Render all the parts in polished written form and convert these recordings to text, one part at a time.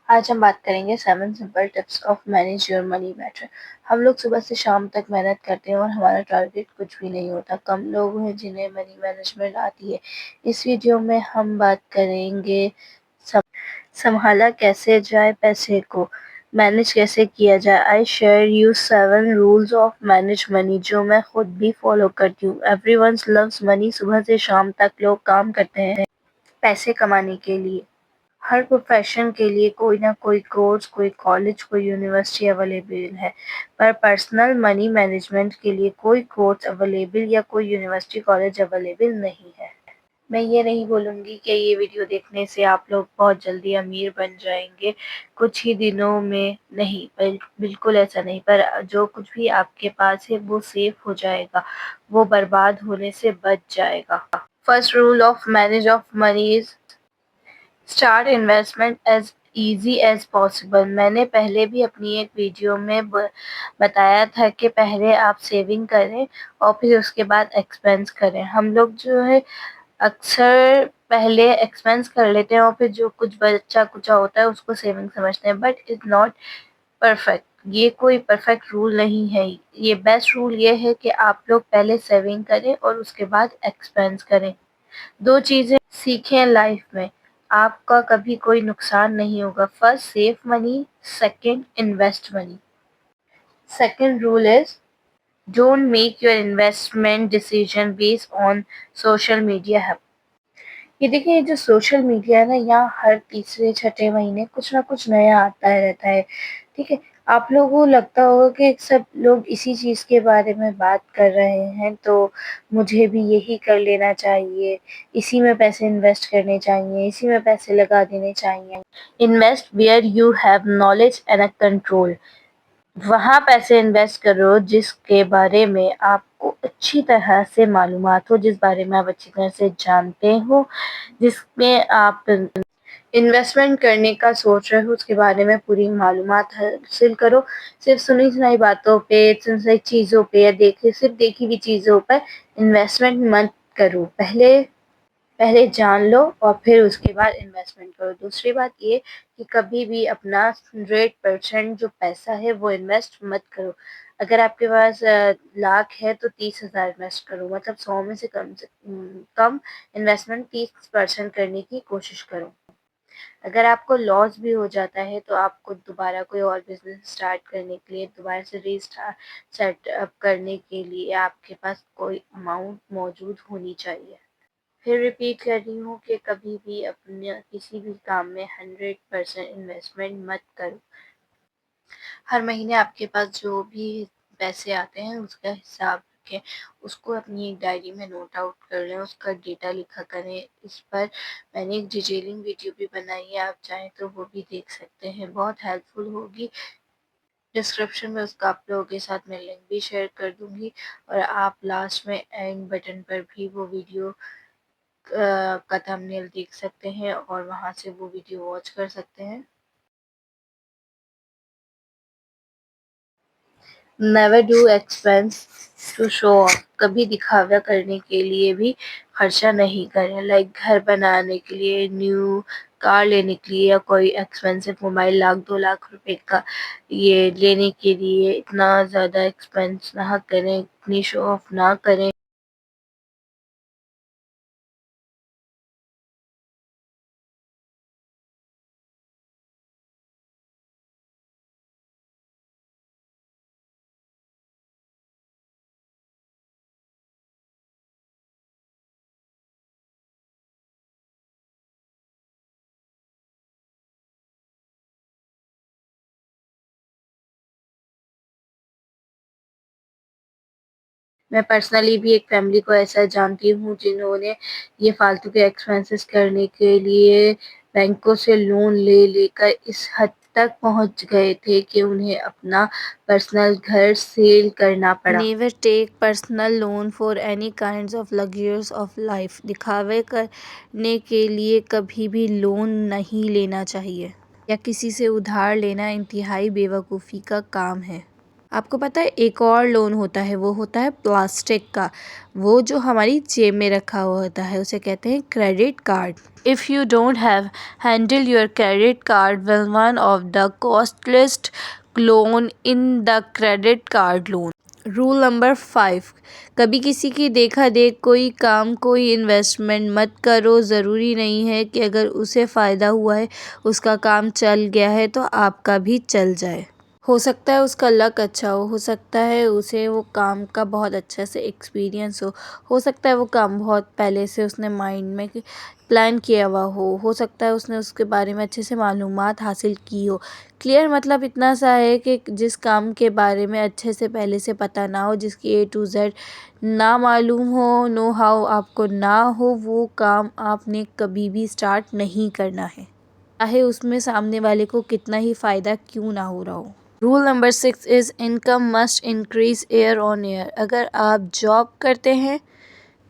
آج ہم بات کریں گے 7 simple tips of manage your money better. ہم لوگ صبح سے شام تک محنت کرتے ہیں اور ہمارا ٹارگیٹ کچھ بھی نہیں ہوتا۔ کم لوگ ہیں جنہیں منی مینجمنٹ آتی ہے۔ اس ویڈیو میں ہم بات کریں گے سنبھالا کیسے جائے پیسے کو، مینیج کیسے کیا جائے۔ I share you 7 rules of manage money جو میں خود بھی فالو کرتی ہوں۔ Everyone loves money۔ صبح سے شام تک لوگ کام کرتے ہیں پیسے کمانے کے لیے۔ ہر پروفیشن کے لیے کوئی نہ کوئی کورس، کوئی کالج، کوئی یونیورسٹی اویلیبل ہے، پر پرسنل منی مینجمنٹ کے لیے کوئی کورس اویلیبل یا کوئی یونیورسٹی کالج اویلیبل نہیں ہے۔ میں یہ نہیں بولوں گی کہ یہ ویڈیو دیکھنے سے آپ لوگ بہت جلدی امیر بن جائیں گے کچھ ہی دنوں میں، نہیں، بالکل ایسا نہیں، پر جو کچھ بھی آپ کے پاس ہے وہ سیف ہو جائے گا، وہ برباد ہونے سے بچ جائے گا۔ First rule of manage of money is start investment as easy as possible. میں نے پہلے بھی اپنی ایک ویڈیو میں بتایا تھا کہ پہلے آپ سیونگ کریں اور پھر اس کے بعد ایکسپینس کریں۔ ہم لوگ جو ہے اکثر پہلے ایکسپینس کر لیتے ہیں اور پھر جو کچھ بچا کچا ہوتا ہے اس کو سیونگ سمجھتے ہیں، بٹ اٹس ناٹ پرفیکٹ۔ یہ کوئی پرفیکٹ رول نہیں ہے۔ یہ بیسٹ رول یہ ہے کہ آپ لوگ پہلے سیونگ کریں اور اس کے بعد ایکسپینس کریں۔ دو چیزیں سیکھیں لائف میں، آپ کا کبھی کوئی نقصان نہیں ہوگا۔ First, save money, second, invest money. Second role is don't make your investment decision based on social media heap. یہ دیکھیں، یہ جو سوشل میڈیا ہے نا، یہاں ہر تیسرے چھٹے مہینے کچھ نہ کچھ نیا آتا رہتا ہے، ٹھیک ہے۔ آپ لوگوں کو لگتا ہوگا کہ سب لوگ اسی چیز کے بارے میں بات کر رہے ہیں تو مجھے بھی یہی کر لینا چاہیے، اسی میں پیسے انویسٹ کرنے چاہیے، اسی میں پیسے لگا دینے چاہیے۔ Invest where you have knowledge and control. وہاں پیسے انویسٹ کرو جس کے بارے میں آپ کو اچھی طرح سے معلومات ہو، جس بارے میں آپ اچھی طرح سے جانتے ہو، جس میں آپ انویسٹمنٹ کرنے کا سوچ رہے ہو، اس کے بارے میں پوری معلومات حاصل کرو۔ صرف سنی سنائی باتوں پہ، سنی سنائی چیزوں پہ یا صرف دیکھی ہوئی چیزوں پر انویسٹمنٹ مت کرو۔ پہلے جان لو اور پھر اس کے بعد انویسٹمنٹ کرو۔ دوسری بات یہ کہ کبھی بھی اپنا 100% جو پیسہ ہے وہ انویسٹ مت کرو۔ اگر آپ کے پاس لاکھ ہے تو 30,000 انویسٹ کرو، مطلب 100 میں سے کم انویسٹمنٹ 30% کرنے کی کوشش کرو۔ اگر آپ کو لاس بھی ہو جاتا ہے تو آپ کو دوبارہ کوئی اور بزنس اسٹارٹ کرنے کے لیے، دوبارہ سے سیٹ اپ کرنے کے لیے آپ کے پاس کوئی اماؤنٹ موجود ہونی چاہیے۔ پھر ریپیٹ کر رہی ہوں کہ کبھی بھی اپنے کسی بھی کام میں 100% انویسٹمنٹ مت کرو۔ ہر مہینے آپ کے پاس جو بھی پیسے آتے ہیں اس کا حساب رکھیں، اس کو اپنی ایک ڈائری میں نوٹ آؤٹ کر لیں، اس کا ڈیٹا لکھا کریں۔ اس پر میں نے ایک ڈیٹیلنگ ویڈیو بھی بنائی ہے، آپ چاہیں تو وہ بھی دیکھ سکتے ہیں، بہت ہیلپ فل ہوگی۔ ڈسکرپشن میں اس کا آپ لوگوں کے ساتھ میں لنک بھی شیئر کر دوں گی، اور آپ لاسٹ میں اینڈ بٹن پر بھی وہ ویڈیو کا تھمبنیل دیکھ سکتے ہیں اور وہاں سے وہ ویڈیو واچ کر سکتے ہیں۔ Never do expense to show off. کبھی دکھاوا کرنے کے لیے بھی خرچہ نہیں کریں، لائک گھر بنانے کے لیے، نیو کار لینے کے لیے، یا کوئی ایکسپینسو موبائل 1,00,000-2,00,000 روپے کا یہ لینے کے لیے اتنا زیادہ ایکسپینس نہ کریں، اتنی شو آف نہ کریں۔ میں پرسنلی بھی ایک فیملی کو ایسا جانتی ہوں جنہوں نے یہ فالتو کے ایکسپینسز کرنے کے لیے بینکوں سے لون لے لے کر اس حد تک پہنچ گئے تھے کہ انہیں اپنا پرسنل گھر سیل کرنا پڑا۔ Never take personal loan for any kinds of luxuries of life. دکھاوے کرنے کے لیے کبھی بھی لون نہیں لینا چاہیے، یا کسی سے ادھار لینا انتہائی بے وقوفی کا کام ہے۔ آپ کو پتہ ہے ایک اور لون ہوتا ہے، وہ ہوتا ہے پلاسٹک کا، وہ جو ہماری جیب میں رکھا ہوا ہوتا ہے، اسے کہتے ہیں credit card. If you don't have handled your credit card well, one of the costliest loan in the credit card loan. Roll number 5، کبھی کسی کی دیکھا دیکھ کوئی کام، کوئی انویسٹمنٹ مت کرو۔ ضروری نہیں ہے کہ اگر اسے فائدہ ہوا ہے، اس کا کام چل گیا ہے تو آپ کا بھی چل جائے۔ ہو سکتا ہے اس کا لک اچھا ہو سکتا ہے اسے وہ کام کا بہت اچھا سے ایکسپیرینس ہو سکتا ہے وہ کام بہت پہلے سے اس نے مائنڈ میں پلان کیا ہوا ہو سکتا ہے اس نے اس کے بارے میں اچھے سے معلومات حاصل کی ہو۔ کلیئر مطلب اتنا سا ہے کہ جس کام کے بارے میں اچھے سے پہلے سے پتہ نہ ہو، جس کی A to Z نہ معلوم ہو، نو ہاؤ آپ کو نہ ہو، وہ کام آپ نے کبھی بھی سٹارٹ نہیں کرنا ہے، چاہے اس میں سامنے والے کو کتنا ہی فائدہ کیوں نہ ہو رہا ہو۔ رول نمبر 6 از انکم مسٹ انکریز ایئر آن ایئر۔ اگر آپ جاب کرتے ہیں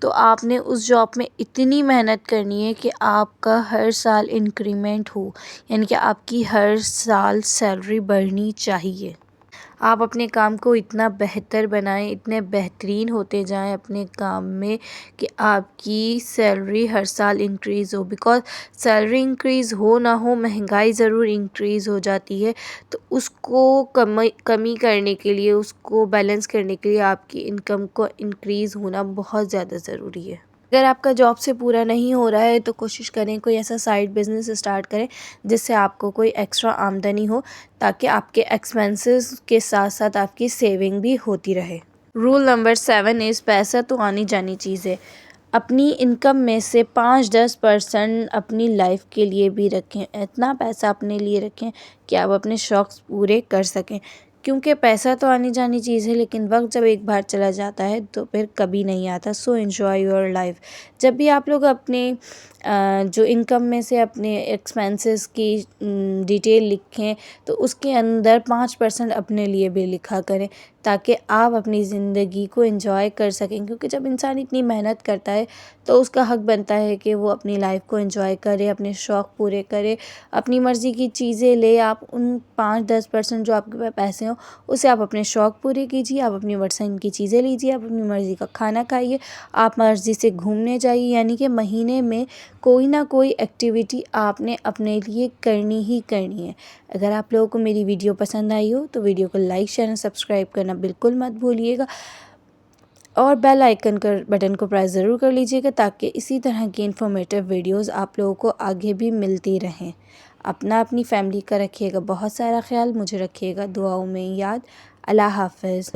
تو آپ نے اس جاب میں اتنی محنت کرنی ہے کہ آپ کا ہر سال انکریمنٹ ہو، یعنی کہ آپ کی ہر سال سیلری بڑھنی چاہیے۔ آپ اپنے کام کو اتنا بہتر بنائیں، اتنے بہترین ہوتے جائیں اپنے کام میں کہ آپ کی سیلری ہر سال انکریز ہو، بیکاز سیلری انکریز ہو نہ ہو، مہنگائی ضرور انکریز ہو جاتی ہے، تو اس کو کمی کرنے کے لیے، اس کو بیلنس کرنے کے لیے آپ کی انکم کو انکریز ہونا بہت زیادہ ضروری ہے۔ اگر آپ کا جاب سے پورا نہیں ہو رہا ہے تو کوشش کریں کوئی ایسا سائڈ بزنس اسٹارٹ کریں جس سے آپ کو کوئی ایکسٹرا آمدنی ہو، تاکہ آپ کے ایکسپینسز کے ساتھ ساتھ آپ کی سیونگ بھی ہوتی رہے۔ رول نمبر 7 از پیسہ تو آنی جانی چیز ہے۔ اپنی انکم میں سے 5-10% اپنی لائف کے لیے بھی رکھیں، اتنا پیسہ اپنے لیے رکھیں کہ آپ اپنے شوق پورے کر سکیں، کیونکہ پیسہ تو آنی جانی چیز ہے لیکن وقت جب ایک بار چلا جاتا ہے تو پھر کبھی نہیں آتا۔ So enjoy your life. جب بھی آپ لوگ اپنے جو انکم میں سے اپنے ایکسپینسز کی ڈیٹیل لکھیں تو اس کے اندر 5% اپنے لیے بھی لکھا کریں، تاکہ آپ اپنی زندگی کو انجوائے کر سکیں، کیونکہ جب انسان اتنی محنت کرتا ہے تو اس کا حق بنتا ہے کہ وہ اپنی لائف کو انجوائے کرے، اپنے شوق پورے کرے، اپنی مرضی کی چیزیں لے۔ آپ ان 5-10% جو آپ کے پاس پیسے ہوں اسے آپ اپنے شوق پورے کیجیے، آپ اپنی پسند کی چیزیں لیجیے، آپ اپنی مرضی کا کھانا کھائیے، آپ مرضی سے گھومنے جائیے، یعنی کہ مہینے میں کوئی نہ کوئی ایکٹیویٹی آپ نے اپنے لیے کرنی ہی کرنی ہے۔ اگر آپ لوگوں کو میری ویڈیو پسند آئی ہو تو ویڈیو کو لائک، شیئر اور سبسکرائب کرنا بالکل مت بھولیے گا، اور بیل آئیکن بٹن کو پریس ضرور کر لیجیے گا، تاکہ اسی طرح کی انفارمیٹیو ویڈیوز آپ لوگوں کو آگے بھی ملتی رہیں۔ اپنی فیملی کا رکھیے گا بہت سارا خیال، مجھے رکھیے گا دعاؤں میں یاد۔ اللہ حافظ۔